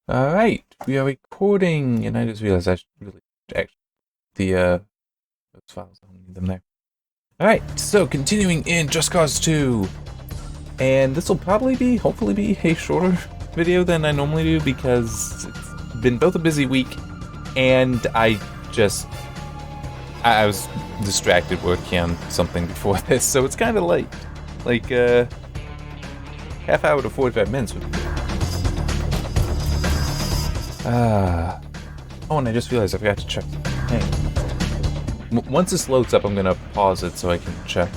Alright, we are recording, and I just realized I should really check those files. I don't need them there. Alright, so continuing in Just Cause 2. And this will probably hopefully be a shorter video than I normally do because it's been both a busy week and I was distracted working on something before this, so it's kind of late. Like, half hour to 45 minutes would be. Oh, and I just realized I forgot to check. Hey. Once this loads up, I'm gonna pause it so I can check.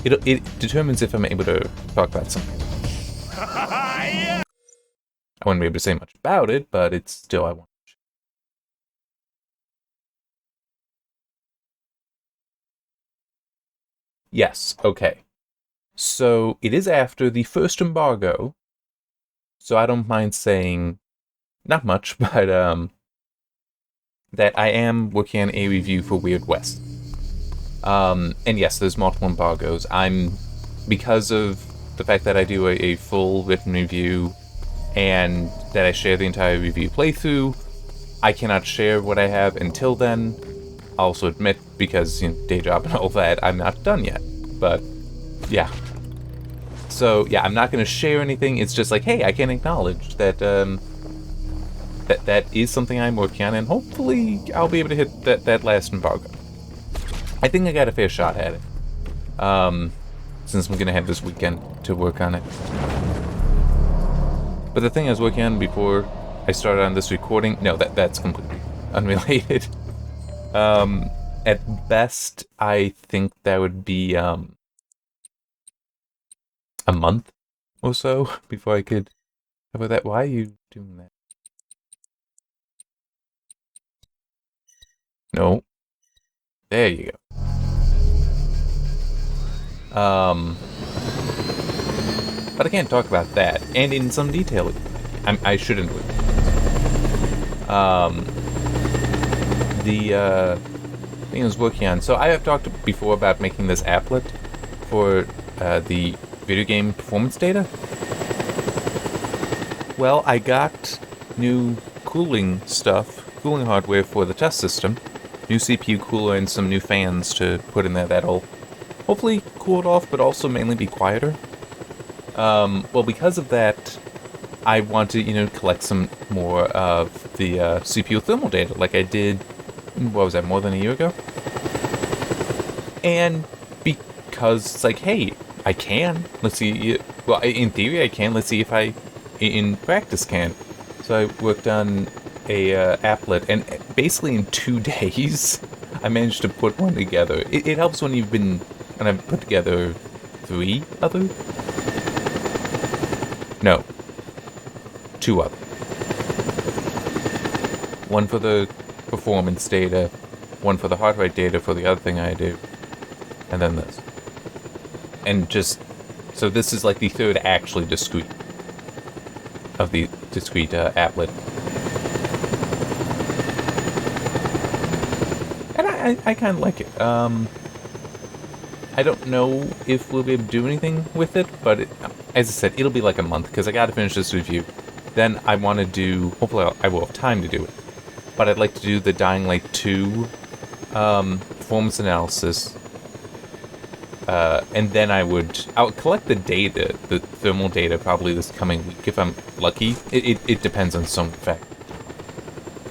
It determines if I'm able to talk about something. I wouldn't be able to say much about it, but it's still I want to check. Yes, okay. So it is after the first embargo, so I don't mind saying not much, but that I am working on a review for Weird West. And yes, there's multiple embargoes. Because of the fact that I do a full written review and that I share the entire review playthrough, I cannot share what I have until then. I'll also admit, because day job and all that, I'm not done yet. But yeah. So yeah, I'm not going to share anything. It's just like, hey, I can acknowledge that that is something I'm working on, and hopefully I'll be able to hit that last embargo. I think I got a fair shot at it, since I'm going to have this weekend to work on it. But the thing I was working on before I started on this recording, no, that's completely unrelated. At best, I think that would be a month or so before I could cover that. Why are you doing that? No. There you go. But I can't talk about that, and in some detail, I shouldn't. The thing I was working on. So I have talked before about making this applet for the video game performance data. Well, I got new cooling hardware for the test system. New CPU cooler and some new fans to put in there that'll hopefully cool it off, but also mainly be quieter. Well, because of that, I want to, collect some more of the CPU thermal data, like I did, what was that, more than a year ago? And because it's like, hey, I can. Let's see. Well, in theory, I can. Let's see if I, in practice, can. So I worked on a applet, and basically in 2 days, I managed to put one together. It helps when I've put together 3 other? No. 2 other. One for the performance data, one for the heart rate data for the other thing I do, and then this. And so this is like the third actually discrete of the discrete applet. I kind of like it. I don't know if we'll be able to do anything with it, but as I said, it'll be like a month, because I gotta finish this review. Then I want to do, hopefully I will have time to do it, but I'd like to do the Dying Light 2 performance analysis, and then I would collect the data, the thermal data, probably this coming week, if I'm lucky. It depends on so many factors.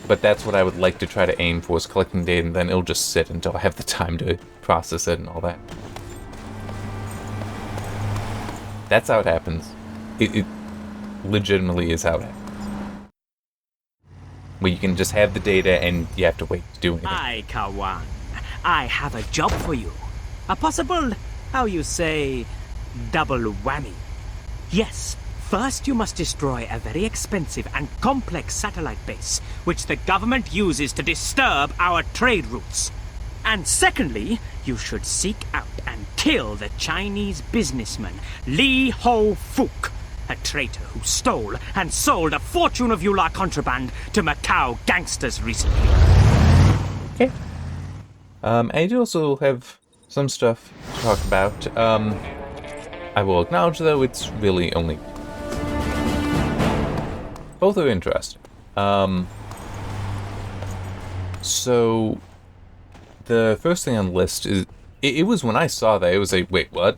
But that's what I would like to try to aim for, is collecting data, and then it'll just sit until I have the time to process it and all that. That's how it happens. It legitimately is how it happens. Where you can just have the data and you have to wait to do anything. Hi, Kawan. I have a job for you. A possible, how you say, double whammy. Yes. First, you must destroy a very expensive and complex satellite base, which the government uses to disturb our trade routes. And secondly, you should seek out and kill the Chinese businessman Li Ho Fook, a traitor who stole and sold a fortune of Yular contraband to Macau gangsters recently. Okay. I do also have some stuff to talk about. I will acknowledge, though, it's really only both are interesting. So the first thing on the list is it was when I saw that, it was like, wait, what?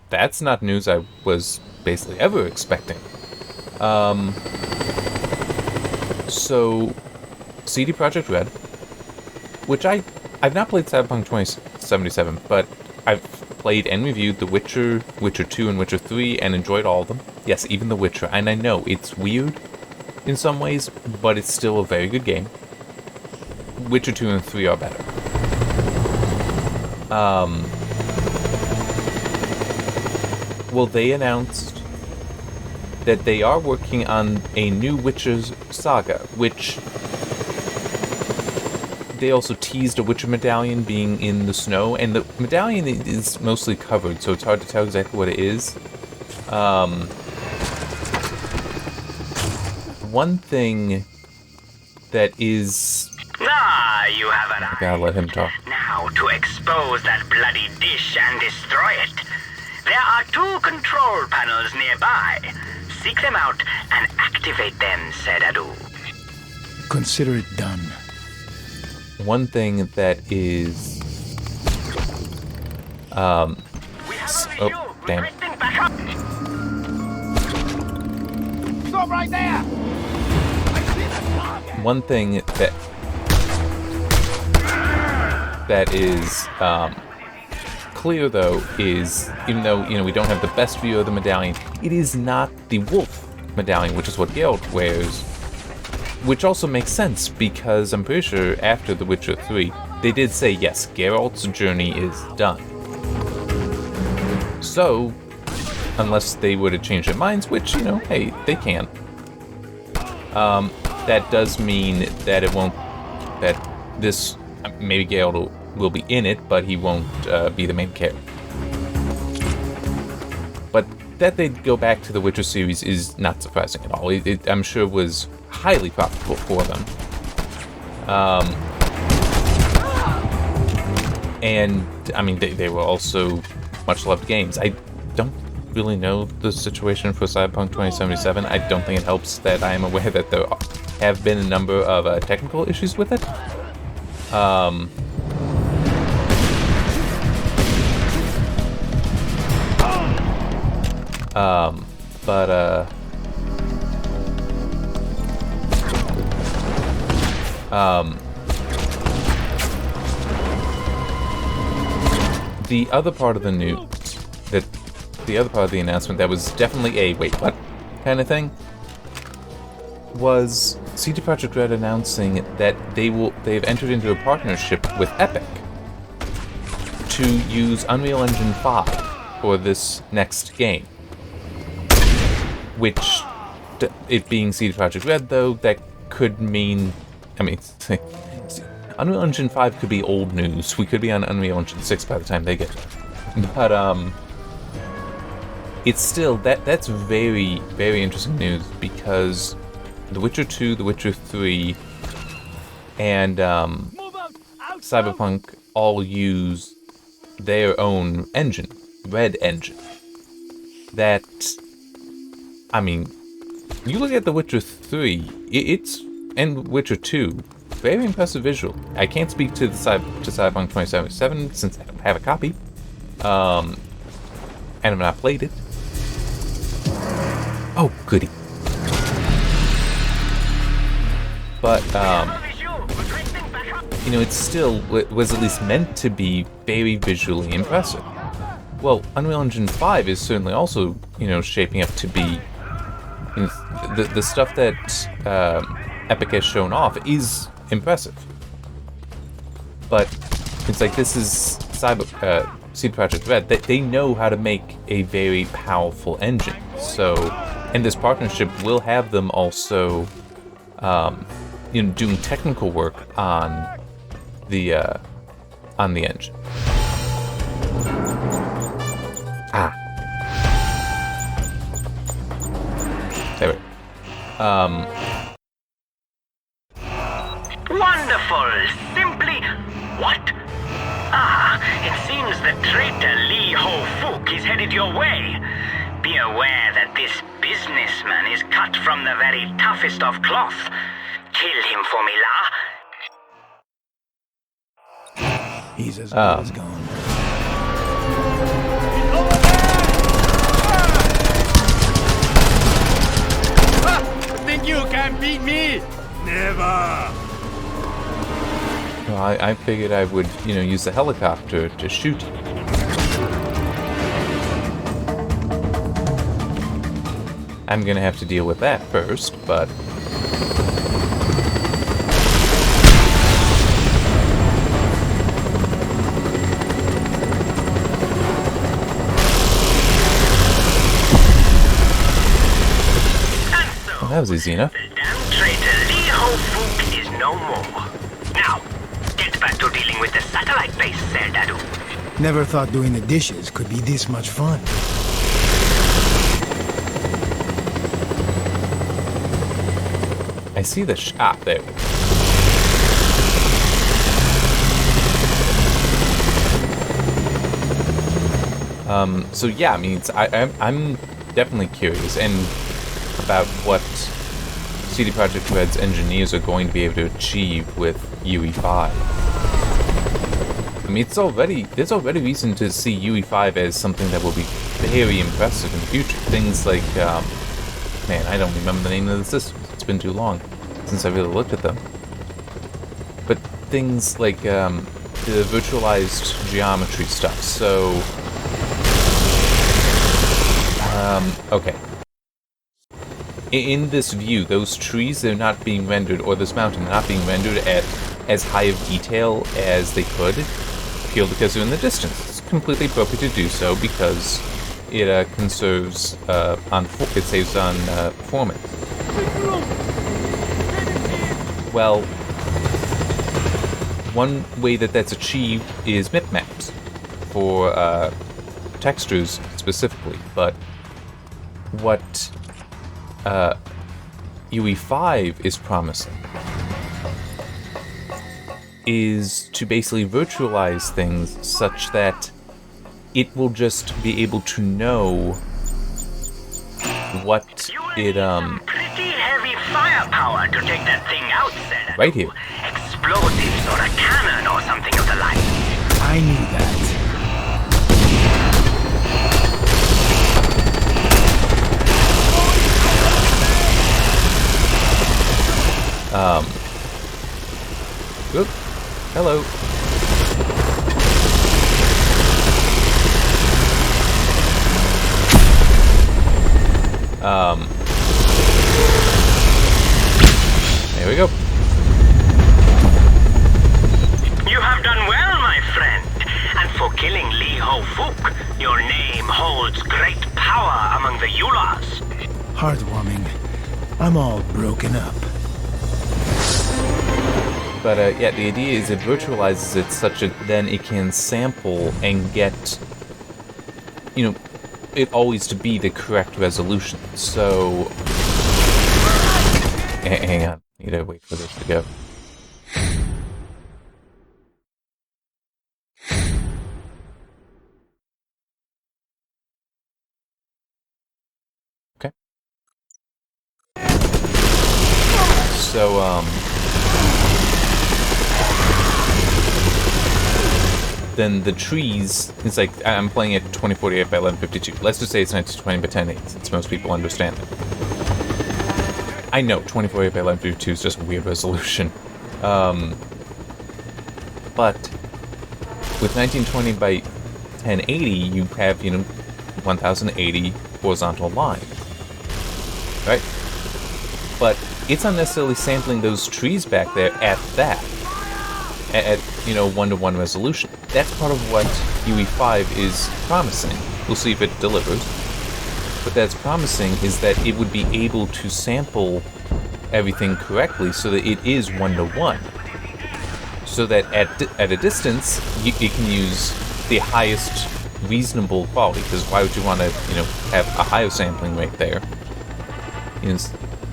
That's not news I was basically ever expecting. So CD Projekt Red, which I've not played Cyberpunk 2077, but I've played and reviewed The Witcher, Witcher 2, and Witcher 3, and enjoyed all of them. Yes, even The Witcher. And I know it's weird in some ways, but it's still a very good game. Witcher 2 and 3 are better. Well, they announced that they are working on a new Witches Saga, which they also teased a Witcher medallion being in the snow, and the medallion is mostly covered, so it's hard to tell exactly what it is. One thing that is... you have an I gotta let him talk. Now to expose that bloody dish and destroy it. There are 2 control panels nearby. Seek them out and activate them, said Adu. Consider it done. One thing that is... We have oh, damn. Requesting backup. Stop right there! One thing that is clear, though, is even though, we don't have the best view of the medallion, it is not the wolf medallion, which is what Geralt wears, which also makes sense because I'm pretty sure after The Witcher 3 they did say, yes, Geralt's journey is done. So unless they would have changed their minds, which, hey, they can, that does mean that it won't, that this, maybe Geralt will be in it, but he won't be the main character. But that they'd go back to the Witcher series is not surprising at all. It I'm sure was highly profitable for them. And, I mean, they were also much loved games. I don't really know the situation for Cyberpunk 2077. I don't think it helps that I am aware that there have been a number of technical issues with it. The other part of the news, the other part of the announcement that was definitely a wait, what kind of thing, was CD Projekt Red announcing that they've entered into a partnership with Epic to use Unreal Engine 5 for this next game. Which, it being CD Projekt Red, though, that could mean, I mean, Unreal Engine 5 could be old news. We could be on Unreal Engine 6 by the time they get there. But, it's still, that's very, very interesting news, because The Witcher 2, The Witcher 3, and Cyberpunk all use their own engine, Red Engine. That, I mean, you look at The Witcher 3, it's, and Witcher 2, very impressive visual. I can't speak to Cyberpunk 2077 since I don't have a copy, and I've not played it. Oh, goody. But, it still was at least meant to be very visually impressive. Well, Unreal Engine 5 is certainly also, shaping up to be, the stuff that Epic has shown off is impressive. But it's like, this is CD Projekt Red, they know how to make a very powerful engine. So, and this partnership will have them also, doing technical work on the engine. There we go. Wonderful! Simply... What? It seems the traitor Li Ho Fook is headed your way. Be aware that this businessman is cut from the very toughest of cloth. Kill him for me, La. He's as good as gone. Think you can beat me? Never! Well, I figured I would, use the helicopter to shoot you. I'm gonna have to deal with that first, but... Well, that was easy enough. The damn traitor Lee Ho-Fook is no more. Now, get back to dealing with the satellite base, Ser Dadu. Never thought doing the dishes could be this much fun. I see the shot there. So yeah, I mean, I'm definitely curious and about what CD Projekt Red's engineers are going to be able to achieve with UE5. I mean, there's already reason to see UE5 as something that will be very impressive in the future. Things like, man, I don't remember the name of the systems. It's been too long since I really looked at them. But things like the virtualized geometry stuff. So, okay. In this view, those trees, they're not being rendered, or this mountain, not being rendered at as high of detail as they could, purely because they're in the distance. It's completely appropriate to do so because it conserves it saves on performance. Well, one way that that's achieved is bitmaps for textures specifically, but what UE5 is promising is to basically virtualize things such that it will just be able to know what it Pretty heavy firepower to take that thing out, Ser Dadu. right here. Explosives or a cannon or something of the like. I knew that. Oop. Hello. There we go. You have done well, my friend. And for killing Lee Ho-Fook, your name holds great power among the Yulas. Heartwarming. I'm all broken up. But yeah, the idea is it virtualizes it such that then it can sample and get, it always to be the correct resolution. So, hang on, need to wait for this to go. Okay. So, then the trees, it's like, I'm playing at 2048 by 1152. Let's just say it's 1920 by 1080, since most people understand it. I know, 2048 by 1152 is just a weird resolution. But with 1920 by 1080, you have, 1080 horizontal line. Right? But it's not necessarily sampling those trees back there at that. At 1-to-1 resolution. That's part of what UE5 is promising. We'll see if it delivers. What that's promising is that it would be able to sample everything correctly so that it is 1-to-1. So that at a distance, it can use the highest reasonable quality. Because why would you want to, have a higher sampling rate there?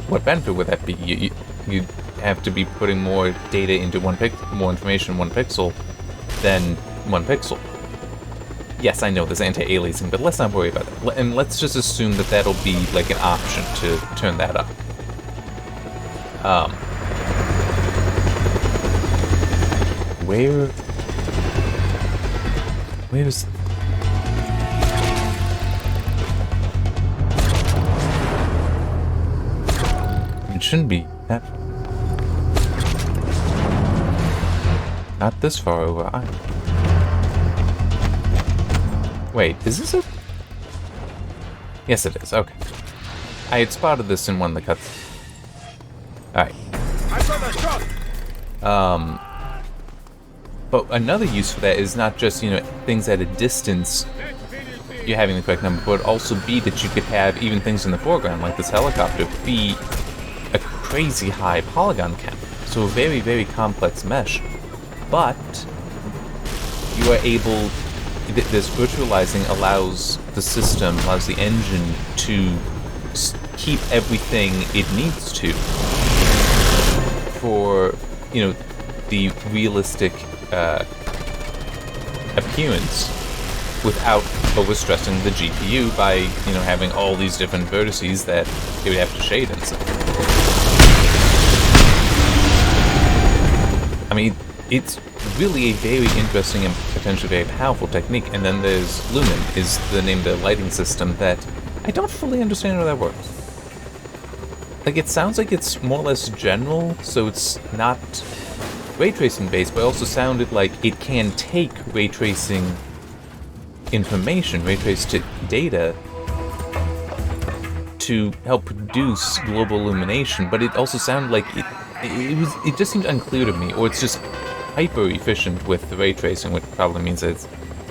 What benefit would that be? You'd have to be putting more data into more information in 1 pixel than 1 pixel. yes, I know there's anti-aliasing, but let's not worry about that. And let's just assume that that'll be like an option to turn that up. Where's... It shouldn't be that... Not this far over either. Wait, is this a... Yes, it is. Okay. I had spotted this in one of the cuts. Alright. But another use for that is not just, things at a distance, you're having the correct number, but also be that you could have even things in the foreground, like this helicopter, be a crazy high polygon count. So a very, very complex mesh. But you are able... This virtualizing allows the system, allows the engine to keep everything it needs to for, the realistic appearance without overstressing the GPU by, having all these different vertices that it would have to shade inside. I mean, it's really a very interesting and potentially very powerful technique. And then there's Lumen, is the name of the lighting system that I don't fully understand how that works. Like, it sounds like it's more or less general, so it's not ray tracing based, but it also sounded like it can take ray tracing information, ray traced data, to help produce global illumination. But it also sounded like it just seemed unclear to me, or it's just hyper efficient with the ray tracing, which probably means that it's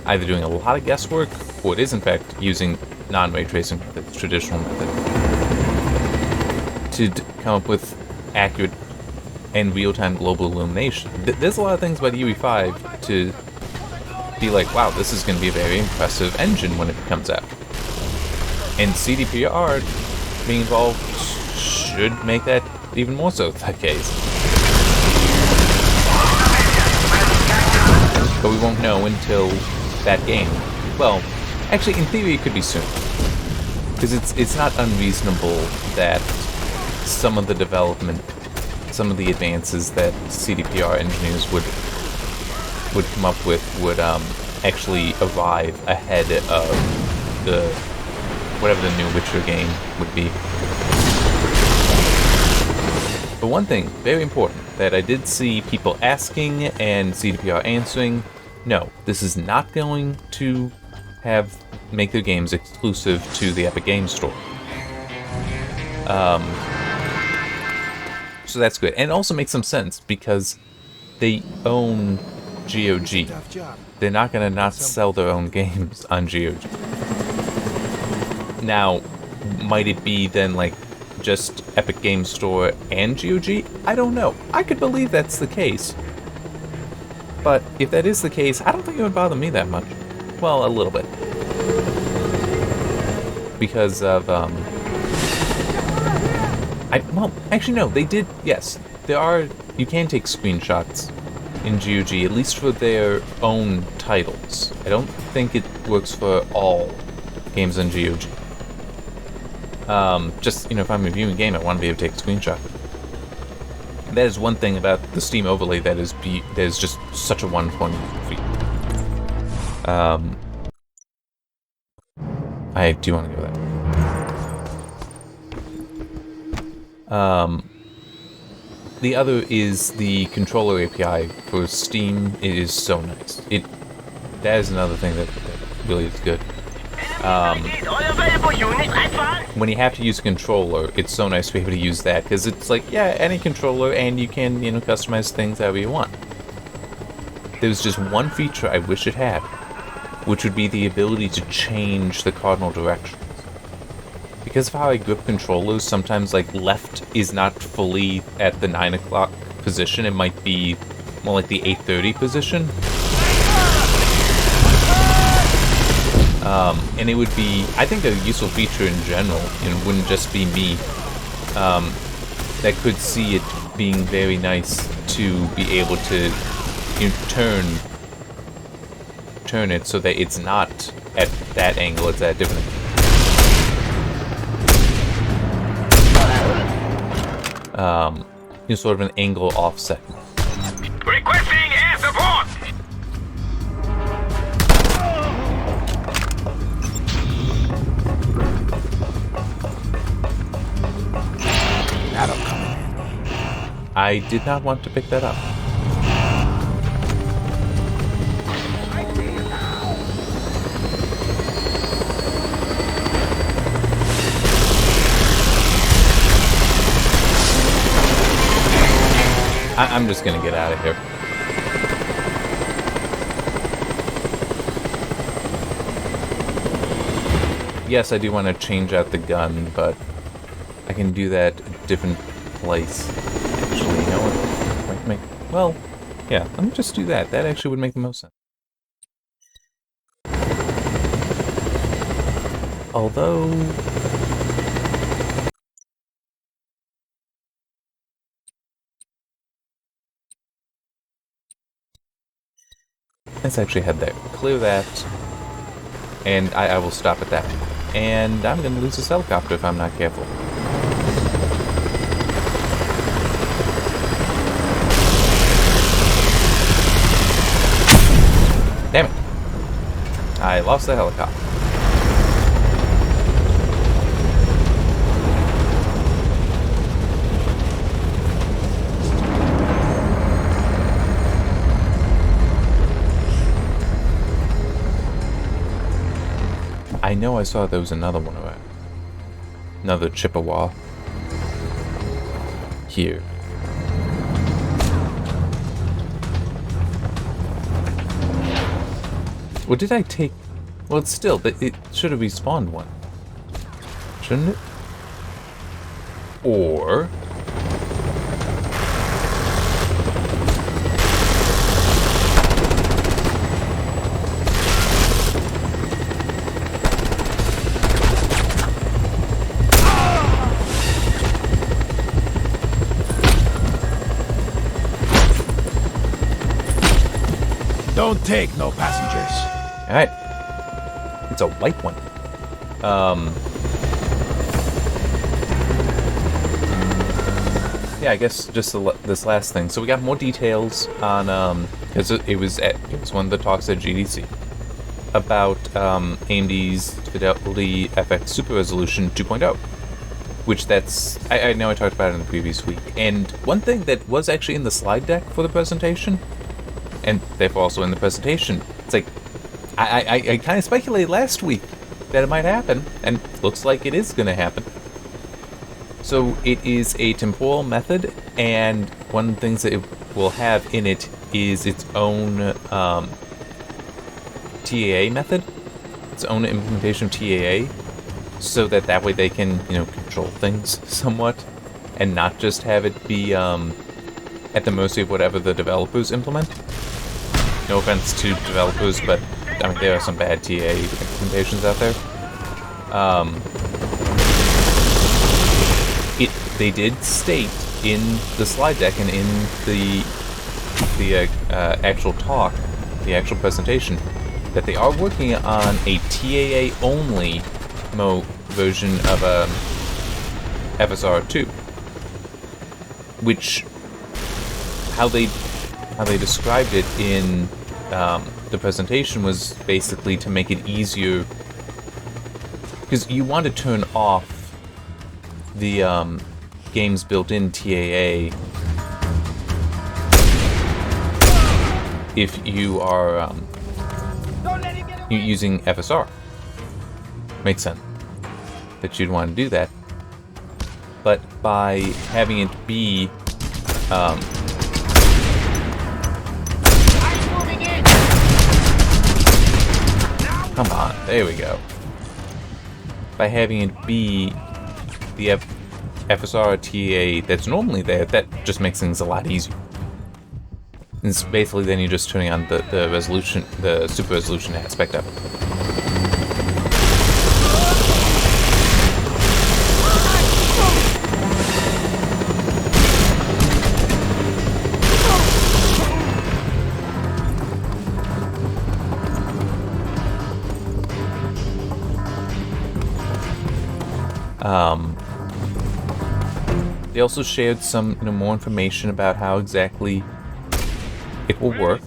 either doing a lot of guesswork, or it is in fact using non-ray tracing methods, traditional method, to come up with accurate and real-time global illumination. There's a lot of things about UE5 to be like, wow, this is going to be a very impressive engine when it comes out. And CDPR being involved should make that even more so the case. But we won't know until that game. Well, actually, in theory, it could be soon. Because it's not unreasonable that some of the development, some of the advances that CDPR engineers would come up with would actually arrive ahead of whatever the new Witcher game would be. But one thing, very important, that I did see people asking and CDPR answering, no, this is not going to make their games exclusive to the Epic Games Store. So that's good. And it also makes some sense, because they own GOG. They're not going to not sell their own games on GOG. Now, might it be then like just Epic Games Store and GOG? I don't know. I could believe that's the case. But if that is the case, I don't think it would bother me that much. Well, a little bit. Because of, well, actually no, they did, yes. You can take screenshots in GOG, at least for their own titles. I don't think it works for all games on GOG. Just, if I'm reviewing a game, I want to be able to take a screenshot. That is one thing about the Steam overlay that is just such a wonderful feature. I do want to go there. The other is the controller API for Steam. It is so nice. That is another thing that really is good. When you have to use a controller, it's so nice to be able to use that, because it's like, yeah, any controller, and you can, customize things however you want. There's just one feature I wish it had, which would be the ability to change the cardinal directions. Because of how I grip controllers, sometimes, like, left is not fully at the 9 o'clock position. It might be more like the 8:30 position. And it would be, I think, a useful feature in general. It wouldn't just be me. That could see it being very nice to be able to turn turn it so that it's not at that angle, it's at a different sort of an angle offset. Requesting air support! That'll come in handy. I did not want to pick that up. I'm just gonna get out of here. Yes, I do want to change out the gun, but I can do that at a different place. Actually, you know what? Might make... Well, yeah, let me just do that. That actually would make the most sense. Although... let's actually head there. Clear that. And I will stop at that. And I'm going to lose this helicopter if I'm not careful. Damn it. I lost the helicopter. I know I saw there was another one around. Another Chippewa. Here. Well, did I take... Well, it's still... It should have respawned one. Shouldn't it? Or... Don't take no passengers. Alright. It's a white one. Yeah, I guess just this last thing. So we got more details on, it was one of the talks at GDC about AMD's Fidelity FX Super Resolution 2.0. Which I know I talked about it in the previous week. And one thing that was actually in the slide deck for the presentation, and therefore also in the presentation, it's like, I kind of speculated last week that it might happen, and looks like it is going to happen. So it is a temporal method, and one of the things that it will have in it is its own TAA method, its own implementation of TAA, so that way they can, control things somewhat, and not just have it be at the mercy of whatever the developers implement. No offense to developers, but I mean there are some bad TA implementations out there. They did state in the slide deck and in the actual talk, the actual presentation, that they are working on a TAA only version of FSR2, which how they described it in the presentation was basically to make it easier, because you want to turn off the game's built-in TAA if you are using FSR. Makes sense that you'd want to do that, but by having it be come on, there we go. By having it be the FSR TA that's normally there, that just makes things a lot easier. And it's basically then you're just turning on the resolution, the super resolution aspect of it. They also shared some, more information about how exactly it will work.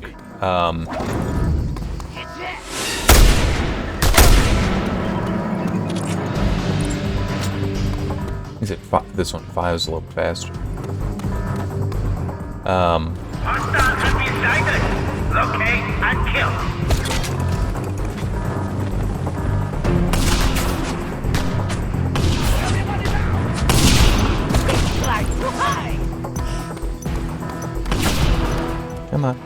This one fires a little faster. Hostiles have been sighted. Locate and kill. Come on.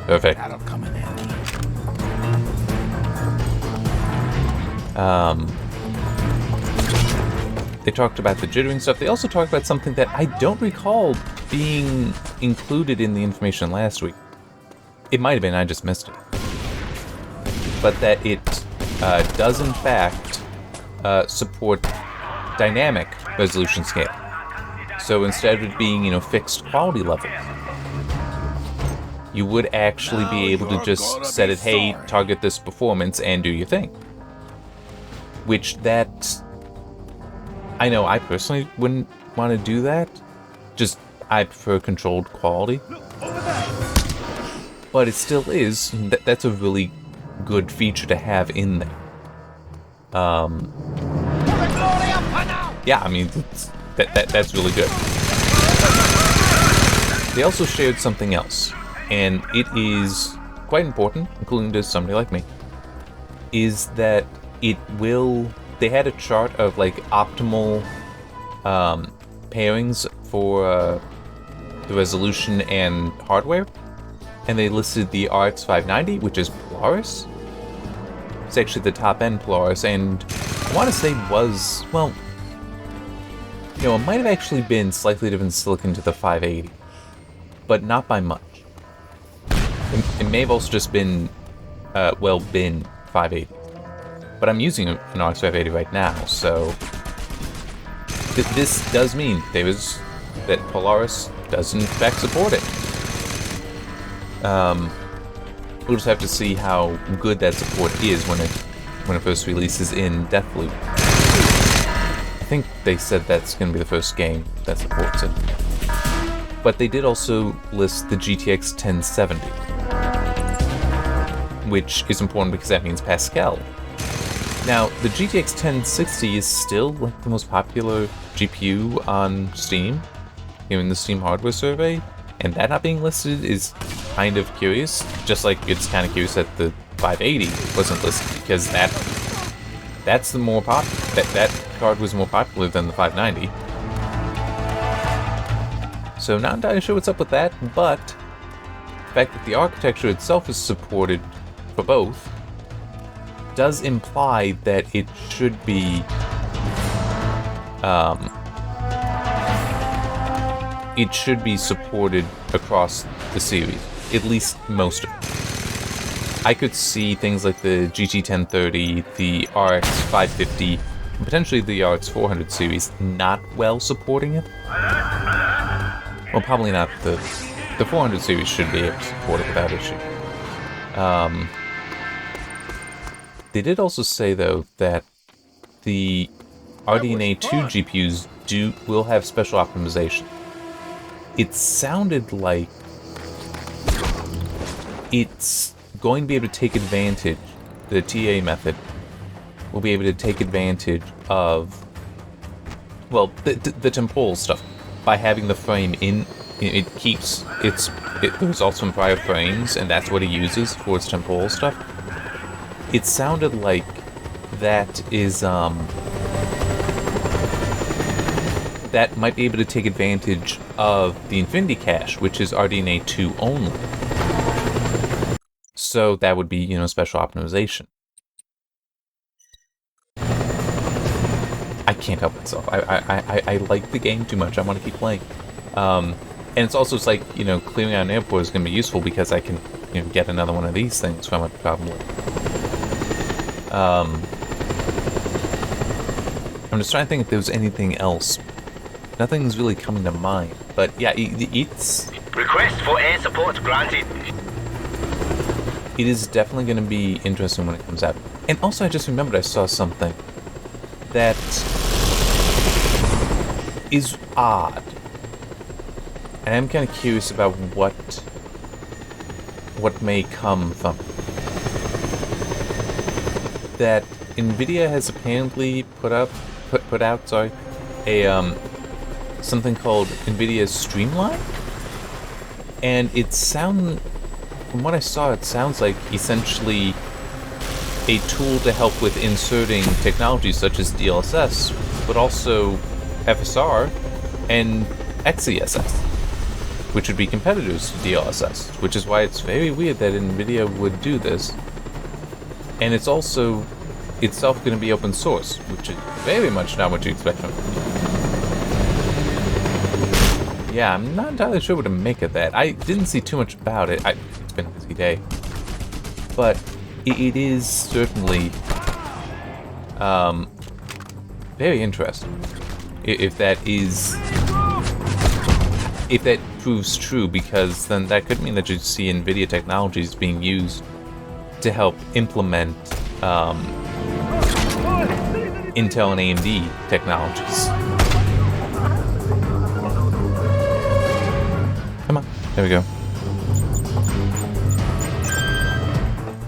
Perfect. That'll come in handy. They talked about the jittering stuff. They also talked about something that I don't recall being included in the information last week. It might have been, I just missed it. But that it does in fact support dynamic resolution scale. So instead of it being, fixed quality levels, you would actually be able to just set it, hey, target this performance and do your thing. Which I know I personally wouldn't want to do that. Just, I prefer controlled quality. But it still is, that's a really good feature to have in there. Yeah, I mean, that's really good. They also shared something else. And it is quite important, including to somebody like me, is that they had a chart of optimal pairings for the resolution and hardware, and they listed the RX 590, which is Polaris. It's actually the top-end Polaris, and I want to say was, well, it might have actually been slightly different silicon to the 580, but not by much. It may have also just been, been 580. But I'm using an RX 580 right now, so this does mean that Polaris does in fact support it. We'll just have to see how good that support is when it first releases in Deathloop. I think they said that's going to be the first game that supports it. But they did also list the GTX 1070. Which is important because that means Pascal. Now, the GTX 1060 is still the most popular GPU on Steam, in the Steam hardware survey, and that not being listed is kind of curious, just like it's kind of curious that the 580 wasn't listed, because that's the more popular, that card was more popular than the 590. So not entirely sure what's up with that, but the fact that the architecture itself is supported for both does imply that it should be supported across the series, at least most of it. I could see things like the GT 1030, the RX 550, and potentially the RX 400 series not well supporting it. Well, probably not. The 400 series should be able to support it without issue. They did also say, though, that the RDNA 2 GPUs will have special optimization. It sounded like it's going to be able to take advantage, the TA method will be able to take advantage of, well, the temporal stuff. By having the frame in, it keeps the results from prior frames, and that's what it uses for its temporal stuff. It sounded like that is, that might be able to take advantage of the Infinity Cache, which is RDNA 2 only. So that would be, special optimization. I can't help myself. I like the game too much. I want to keep playing. And it's also, clearing out an airport is going to be useful because I can, get another one of these things from it, probably. I'm just trying to think if there was anything else nothing's really coming to mind. But yeah, it's... Request for air support granted. It is definitely going to be interesting when it comes out. And also, I just remembered I saw something that is odd. And I'm kind of curious about what may come from it. That NVIDIA has apparently put out a something called NVIDIA Streamline, and from what I saw, it sounds like essentially a tool to help with inserting technologies such as DLSS, but also FSR and XeSS, which would be competitors to DLSS, which is why it's very weird that NVIDIA would do this. And it's also itself going to be open source, which is very much not what you expect from it. Yeah, I'm not entirely sure what to make of that. I didn't see too much about it. It's been a busy day. But it is certainly very interesting. If that proves true, because then that could mean that you see NVIDIA technologies being used to help implement Intel and AMD technologies. Come on, there we go.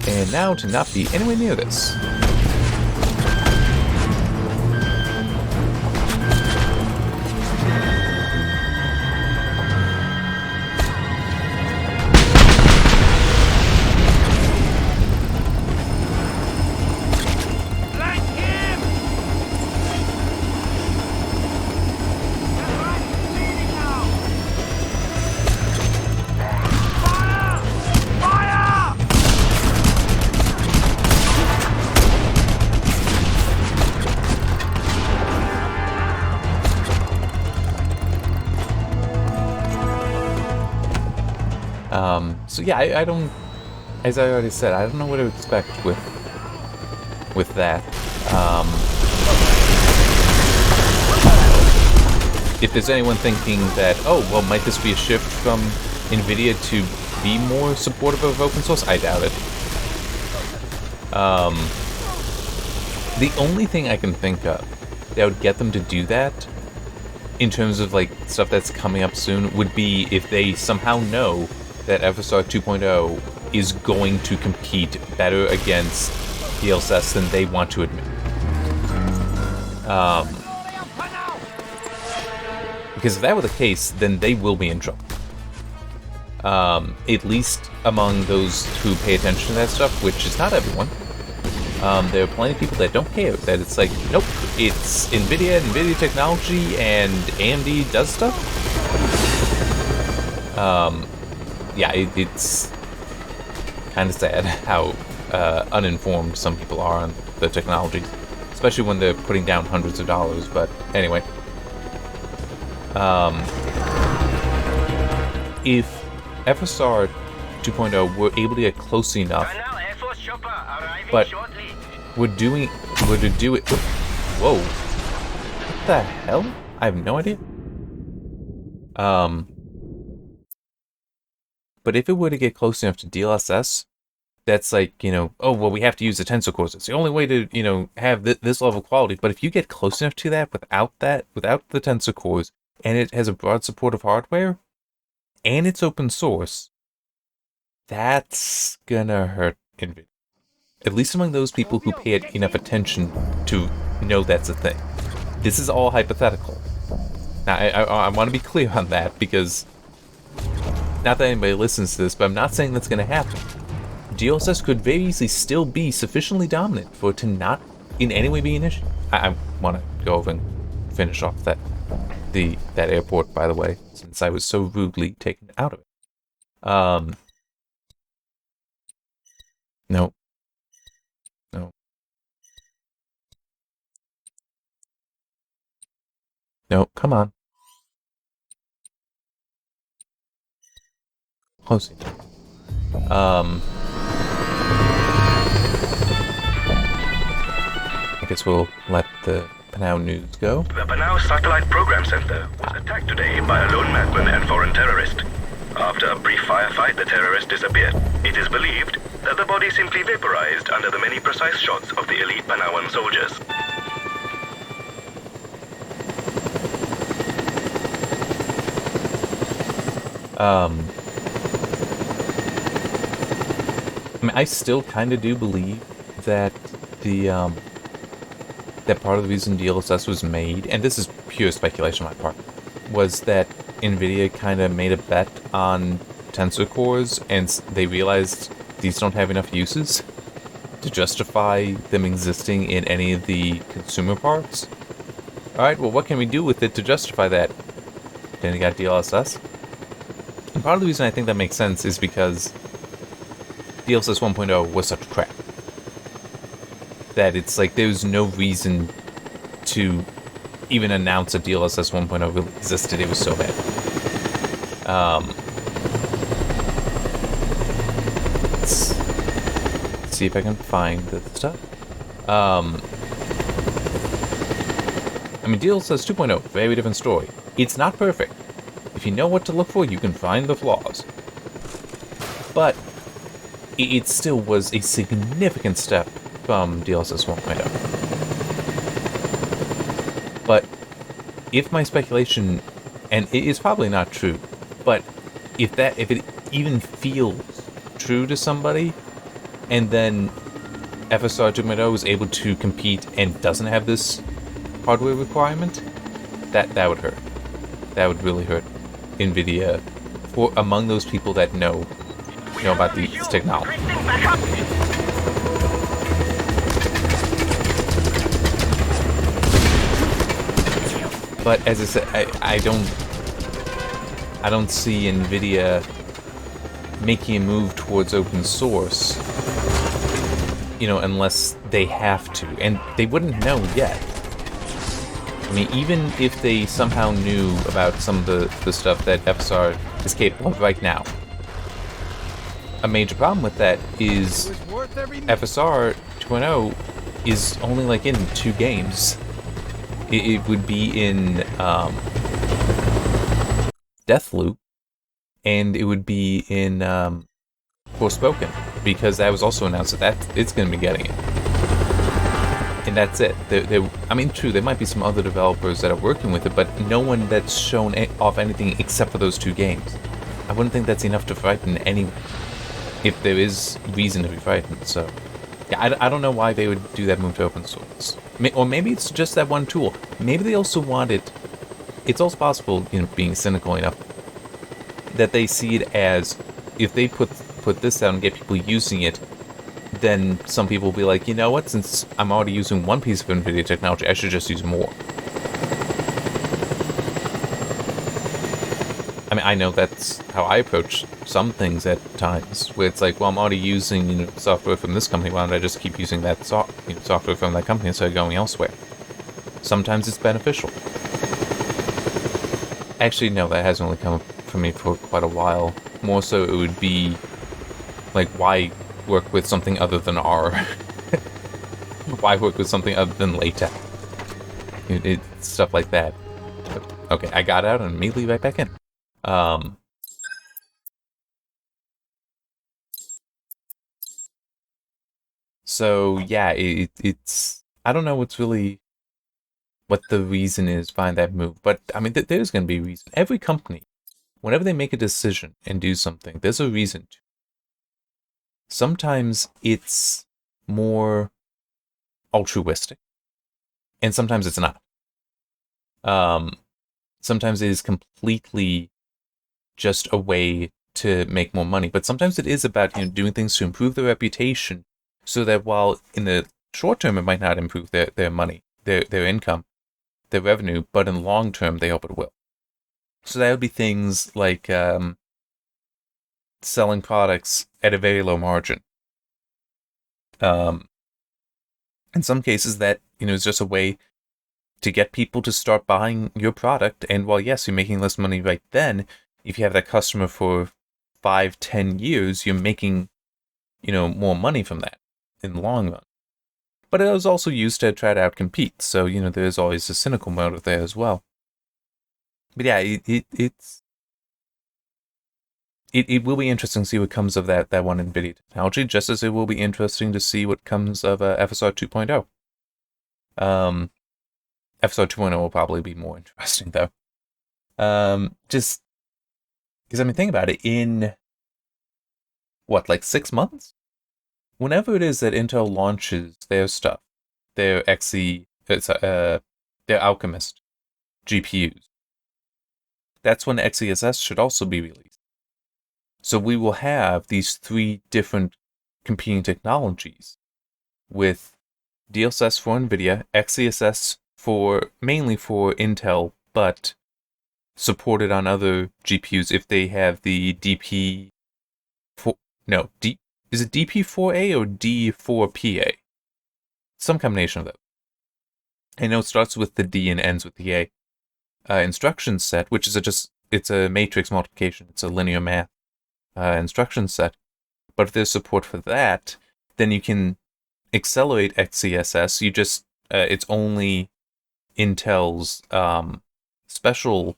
And now to not be anywhere near this. So yeah, I don't, as I already said, I don't know what to expect with that. If there's anyone thinking that, oh, well, might this be a shift from NVIDIA to be more supportive of open source, I doubt it. The only thing I can think of that would get them to do that, in terms of like stuff that's coming up soon, would be if they somehow know that FSR 2.0 is going to compete better against DLSS than they want to admit. Because if that were the case, then they will be in trouble. At least among those who pay attention to that stuff, which is not everyone. There are plenty of people that don't care, that it's like, nope, it's NVIDIA technology, and AMD does stuff. Yeah, it's kind of sad how uninformed some people are on the technologies, especially when they're putting down hundreds of dollars. But anyway, if FSR 2.0 were able to get close enough, but would do it. Whoa! What the hell? I have no idea. But if it were to get close enough to DLSS, that's like, oh, well, we have to use the tensor cores. It's the only way to, have this level of quality. But if you get close enough to that without the tensor cores, and it has a broad support of hardware, and it's open source, that's gonna hurt NVIDIA. At least among those people who pay enough attention to know that's a thing. This is all hypothetical. Now, I want to be clear on that, because not that anybody listens to this, but I'm not saying that's going to happen. DLSS could very easily still be sufficiently dominant for it to not in any way be an issue. I want to go over and finish off that airport, by the way, since I was so rudely taken out of it. No. No, come on. Close it. I guess we'll let the Panau news go. The Panau Satellite Program Center was attacked today by a lone madman and foreign terrorist. After a brief firefight, the terrorist disappeared. It is believed that the body simply vaporized under the many precise shots of the elite Panauan soldiers. I mean, I still kind of do believe that that part of the reason DLSS was made, and this is pure speculation on my part, was that NVIDIA kind of made a bet on tensor cores, and they realized these don't have enough uses to justify them existing in any of the consumer parts. Alright, well, what can we do with it to justify that? Then you got DLSS. And part of the reason I think that makes sense is because DLSS 1.0 was such crap that it's like there's no reason to even announce that DLSS 1.0 really existed. It was so bad. Let's see if I can find the stuff. I mean, DLSS 2.0, very different story. It's not perfect. If you know what to look for, you can find the flaws. But it still was a significant step from DLSS 1.0. But if my speculation, and it is probably not true, but if it even feels true to somebody, and then FSR 2.0 is able to compete and doesn't have this hardware requirement, that would hurt. That would really hurt NVIDIA for among those people that know about this technology. But as I said, I don't see NVIDIA making a move towards open source, unless they have to, and they wouldn't know yet. I mean, even if they somehow knew about some of the stuff that FSR is capable of right now, a major problem with that is FSR 2.0 is only like in 2 games. It would be in Deathloop, and it would be in Forspoken, because that was also announced that it's going to be getting it. And that's it. I mean, true, there might be some other developers that are working with it, but no one that's shown off anything except for those 2 games. I wouldn't think that's enough to frighten anyone, if there is reason to be frightened. So, yeah, I don't know why they would do that move to open source. Or maybe it's just that one tool. Maybe they also wanted... It's also possible, being cynical enough, that they see it as, if they put this out and get people using it, then some people will be like, you know what, since I'm already using one piece of NVIDIA technology, I should just use more. I mean, I know that's how I approach some things at times, where it's like, well, I'm already using software from this company, why don't I just keep using that software from that company instead of going elsewhere? Sometimes it's beneficial. Actually, no, that hasn't really come up for me for quite a while. More so, it would be like, why work with something other than R? Why work with something other than LaTeX? Stuff like that. But, okay, I got out and immediately right back in. So yeah, it's I don't know what the reason is behind that move, but I mean there's going to be a reason. Every company, whenever they make a decision and do something, there's a reason to. Sometimes it's more altruistic, and sometimes it's not. Sometimes it is completely just a way to make more money, but sometimes it is about doing things to improve their reputation, so that while in the short term it might not improve their money, their income, their revenue, but in the long term they hope it will. So that would be things like selling products at a very low margin. In some cases that is just a way to get people to start buying your product, and while yes, you're making less money right then, if you have that customer for 5-10 years, you're making more money from that in the long run. But it was also used to try to outcompete, so, there's always a cynical motive there as well. But yeah, it will be interesting to see what comes of that one NVIDIA technology, just as it will be interesting to see what comes of FSR 2.0. FSR 2.0 will probably be more interesting, though. Just because, think about it, in, 6 months? Whenever it is that Intel launches their stuff, their their Alchemist GPUs, that's when XeSS should also be released. So we will have these 3 different competing technologies with DLSS for NVIDIA, XeSS mainly for Intel, but supported on other GPUs if they have the is it DP4A or D4PA? Some combination of those. I know it starts with the D and ends with the A. Instruction set, which is it's a matrix multiplication. It's a linear math instruction set. But if there's support for that, then you can accelerate XeSS. It's only Intel's special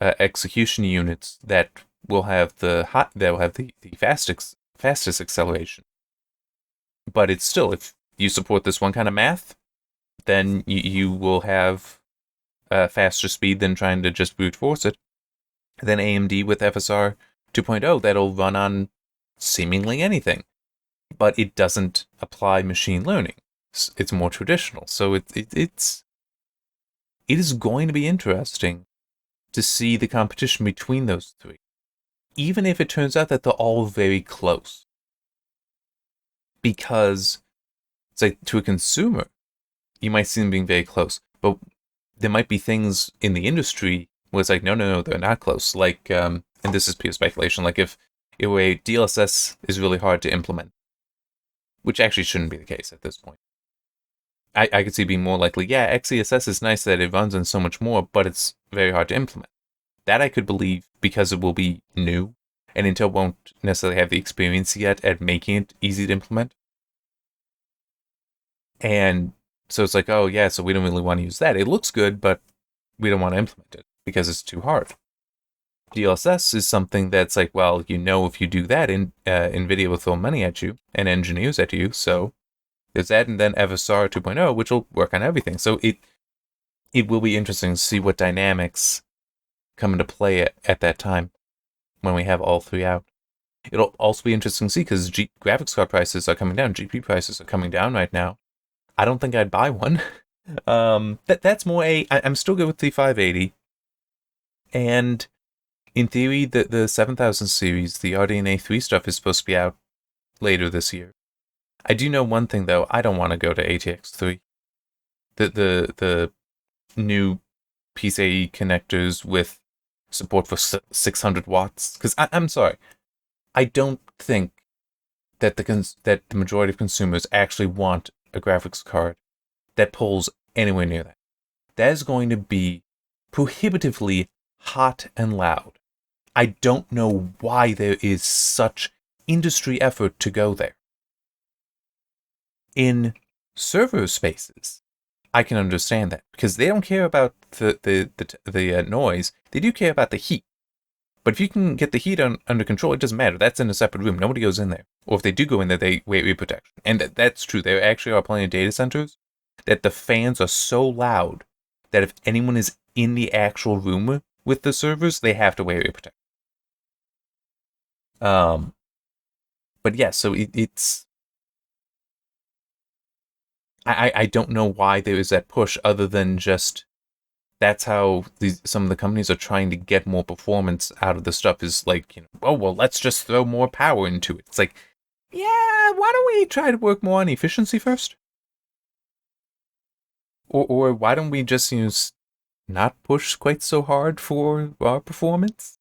execution units that will have the fastest acceleration. But it's still, if you support this one kind of math, then you will have faster speed than trying to just brute force it. Then AMD with FSR 2.0, that'll run on seemingly anything, but it doesn't apply machine learning. It's more traditional. So it is going to be interesting to see the competition between those 3, even if it turns out that they're all very close. Because it's like, to a consumer, you might see them being very close, but there might be things in the industry where it's like, no, they're not close. Like, and this is pure speculation, like if a DLSS is really hard to implement, which actually shouldn't be the case at this point. I could see being more likely, XeSS is nice that it runs on so much more, but it's very hard to implement. That I could believe because it will be new, and Intel won't necessarily have the experience yet at making it easy to implement. And so it's like, so we don't really want to use that. It looks good, but we don't want to implement it because it's too hard. DLSS is something that's like, if you do that, NVIDIA will throw money at you and engineers at you, so there's that, and then FSR 2.0, which will work on everything. So it will be interesting to see what dynamics come into play at that time when we have all 3 out. It'll also be interesting to see because graphics card prices are coming down, GPU prices are coming down right now. I don't think I'd buy one. That's more I'm still good with the 580. And in theory, the 7000 series, the RDNA 3 stuff is supposed to be out later this year. I do know one thing though, I don't want to go to ATX 3. The new PCIe connectors with support for 600 watts. Because I'm sorry, I don't think that the majority of consumers actually want a graphics card that pulls anywhere near that. That is going to be prohibitively hot and loud. I don't know why there is such industry effort to go there. In server spaces, I can understand that because they don't care about the noise. They do care about the heat. But if you can get the heat under control, it doesn't matter. That's in a separate room. Nobody goes in there. Or if they do go in there, they wear protection. And that's true. There actually are plenty of data centers that the fans are so loud that if anyone is in the actual room with the servers, they have to wear ear protection. But yeah, so it's... I don't know why there is that push other than just that's how some of the companies are trying to get more performance out of the stuff is like, let's just throw more power into it. It's like, why don't we try to work more on efficiency first? Or why don't we just not push quite so hard for our performance?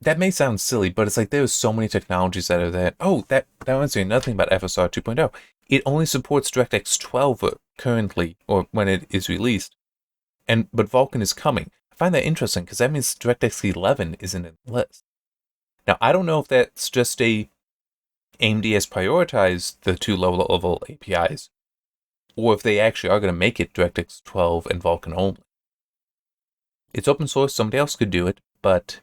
That may sound silly, but it's like there's so many technologies that are there. Oh, that reminds me another thing about FSR 2.0. It only supports DirectX 12 currently, or when it is released, but Vulkan is coming. I find that interesting because that means DirectX 11 isn't in the list. Now, I don't know if that's just a AMD has prioritized the 2 low-level APIs, or if they actually are going to make it DirectX 12 and Vulkan only. It's open source, somebody else could do it, but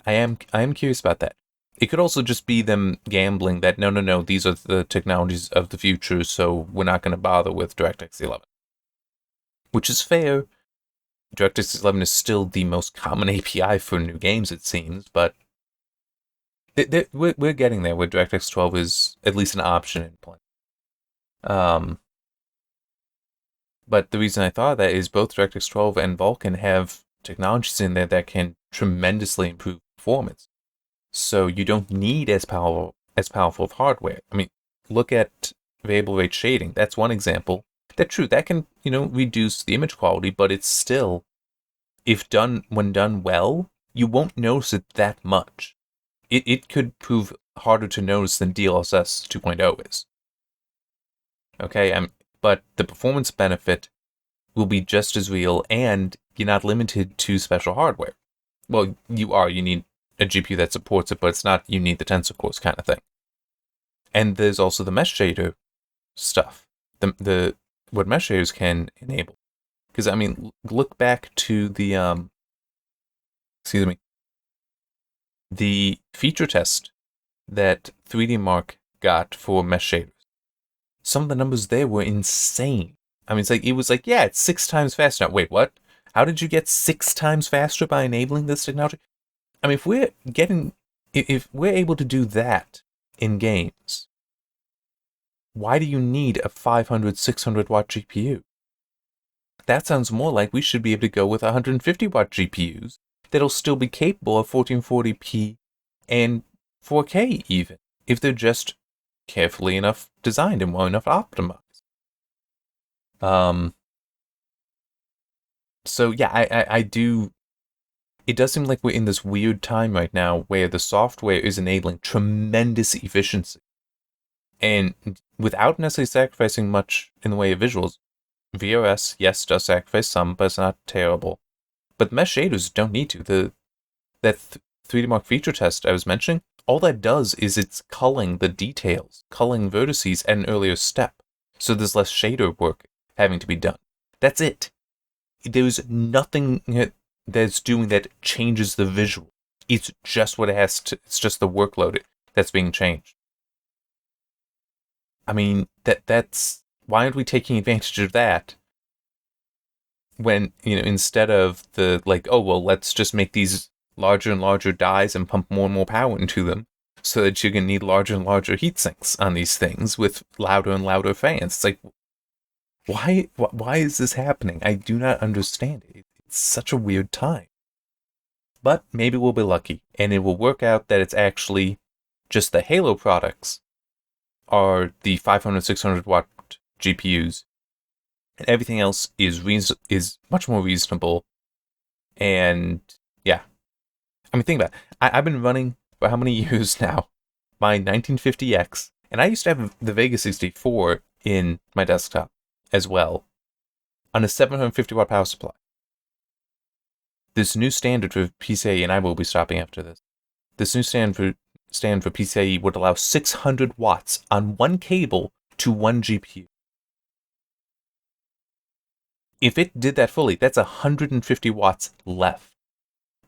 I am curious about that. It could also just be them gambling that, no, these are the technologies of the future, so we're not going to bother with DirectX 11. Which is fair. DirectX 11 is still the most common API for new games, it seems, but we're getting there where DirectX 12 is at least an option in play. But the reason I thought of that is both DirectX 12 and Vulkan have technologies in there that can tremendously improve performance. So you don't need as powerful of hardware. I mean, look at variable rate shading. That's one example. That's true. That can, reduce the image quality, but it's still, when done well, you won't notice it that much. It could prove harder to notice than DLSS 2.0 is. Okay, but the performance benefit will be just as real, and you're not limited to special hardware. Well, you are. You need a GPU that supports it, but it's not you need the tensor cores kind of thing. And there's also the mesh shader stuff. What mesh shaders can enable. Because, look back to the feature test that 3D Mark got for mesh shaders. Some of the numbers there were insane. It's 6 times faster. Now, wait, what? How did you get 6 times faster by enabling this technology? If we're able to do that in games, why do you need a 500, 600 watt GPU? That sounds more like we should be able to go with 150 watt GPUs that'll still be capable of 1440p and 4K even, if they're just carefully enough designed and well enough optimized. So yeah, I do. It does seem like we're in this weird time right now where the software is enabling tremendous efficiency, and without necessarily sacrificing much in the way of visuals. VRS, yes, does sacrifice some, but it's not terrible. But mesh shaders don't need to. That 3D Mark feature test I was mentioning, all that does is it's culling the details, culling vertices at an earlier step, so there's less shader work having to be done. That's it. There's nothing that's doing that changes the visual. It's just what it has to. It's just the workload that's being changed. That's why aren't we taking advantage of that? When instead of let's just make these larger and larger dies and pump more and more power into them, so that you're gonna need larger and larger heat sinks on these things with louder and louder fans. It's like, why is this happening? I do not understand it. It's such a weird time. But maybe we'll be lucky, and it will work out that it's actually just the Halo products are the 500, 600 watt GPUs, and everything else is much more reasonable. And yeah, think about it. I've been running for how many years now? My 1950X, and I used to have the Vega 64 in my desktop as well, on a 750 watt power supply. This new standard for PCIe, and I will be stopping after this. This new standard for PCIe would allow 600 watts on one cable to one GPU. If it did that fully, that's 150 watts left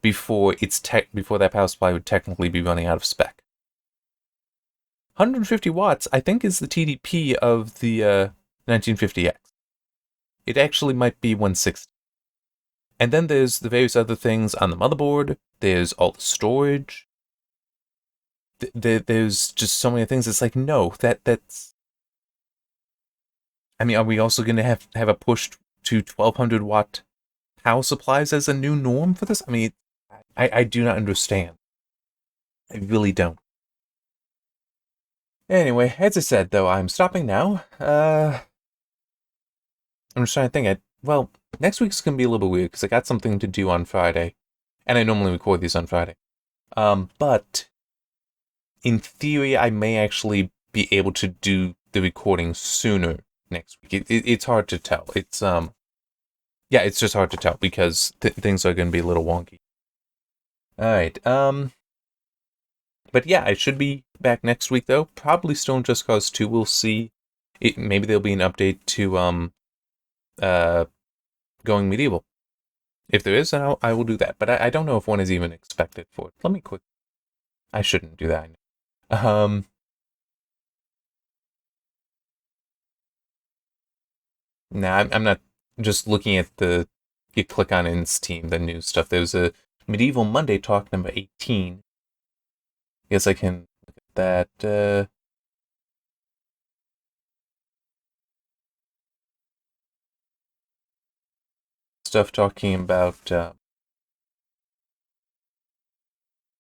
before that power supply would technically be running out of spec. 150 watts, I think, is the TDP of the 1950X. It actually might be 160. And then there's the various other things on the motherboard. There's all the storage. There's just so many things. It's like, no, that's... are we also going to have a push to 1200 watt power supplies as a new norm for this? I do not understand. I really don't. Anyway, as I said, though, I'm stopping now. I'm just trying to think. Next week's going to be a little bit weird because I got something to do on Friday. And I normally record these on Friday. But in theory, I may actually be able to do the recording sooner next week. It's hard to tell. It's just hard to tell because things are going to be a little wonky. All right. But yeah, I should be back next week, though. Probably still in Just Cause 2. We'll see. Maybe there'll be an update to Going Medieval. If there is, then I will do that. But I don't know if one is even expected for it. Let me quick. I shouldn't do that. Nah, I'm not just looking at the. You click on its team, the new stuff. There's a Medieval Monday Talk number 18. Guess I can look at that. Stuff talking about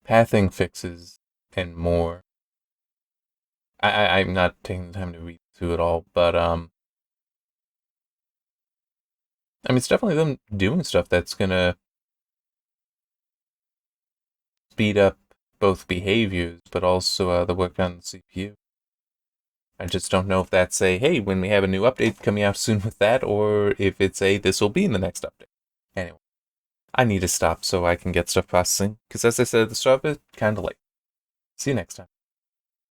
pathing fixes and more. I'm not taking the time to read through it all, but I mean, it's definitely them doing stuff that's gonna speed up both behaviors, but also the work on the CPU. I just don't know if that's a, hey, when we have a new update coming out soon with that, or if it's a, this will be in the next update. Anyway, I need to stop so I can get stuff processing, because as I said at the start of it, kind of late. See you next time.